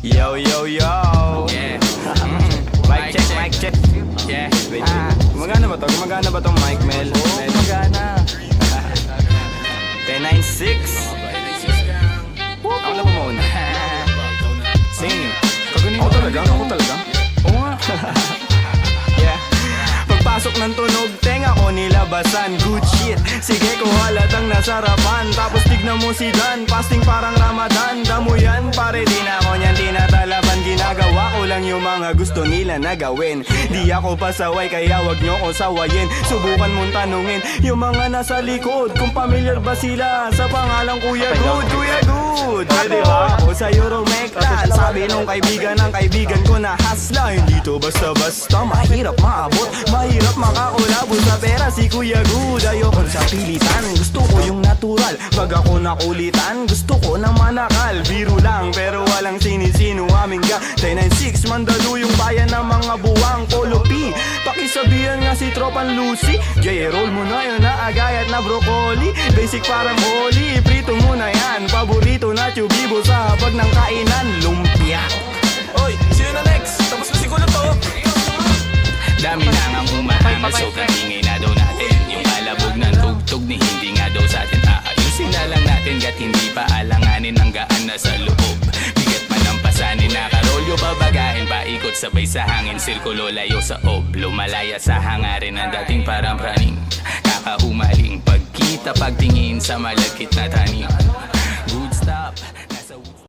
Yo, yo, yo. Yeah. Mic check, mic check. Yeah. Wait, gumagana ba to? Gumagana ba tong mic, Mel? Oo, Mel? magana. 1096. Ako na ba mauna? Sing. Ako talaga? Oo nga. Yeah. Pagpasok ng tunog, tenga ko nilabasan. Good shit, sige ko halatang nasarapan. Tapos tignan mo si Dan, fasting parang Ramadan. Damo yan, pare di na ako niyan tinatalaban. Ginagawa ko lang yung mga gusto nila na gawin. Di ako pasaway kaya wag nyo ko sawayin. Subukan mong tanungin yung mga nasa likod kung familiar ba sila sa pangalang Kuya Good. Kuya Good, pwede ba ako sa Euromectan? Sabi nung kaibigan ng kaibigan ko na hasla. Hindi to basta-basta, mahirap maabot, mahirap makakulabo sa pera si Kuya Good. Ayoko sa pilitan, gusto ko yung natural. Pag ako nakulitan, gusto ko ng manakal. Biro lang pero walang sinisino aming ga 1096, mandalo yung bayan ng mga buwang kolopi. Pakisabihan nga si Tropan Lucy, J-roll mo na yun na agayat na broccoli. Basic parang holy, prito mo na yan. Paborito na tubibo sa habag ng kainan, lumpia. Oy, sino na next? Tapos na siguro to. Dami na nga umahangal, sobrang ingay na daw natin. Yung palabog ng tugtog ni hindi nga daw sa atin aayusin na lang natin. Gat hindi pa alanganin ang gaan na sa loob. Bigat man ang pasanin, nakarolyo babagahin. Paikot sabay sa hangin, sirkulo layo sa ob. Lumalaya sa hangarin ng dating parang praning. Kakaumaling pagkita pagtingin sa malagkit na taning. Good stop.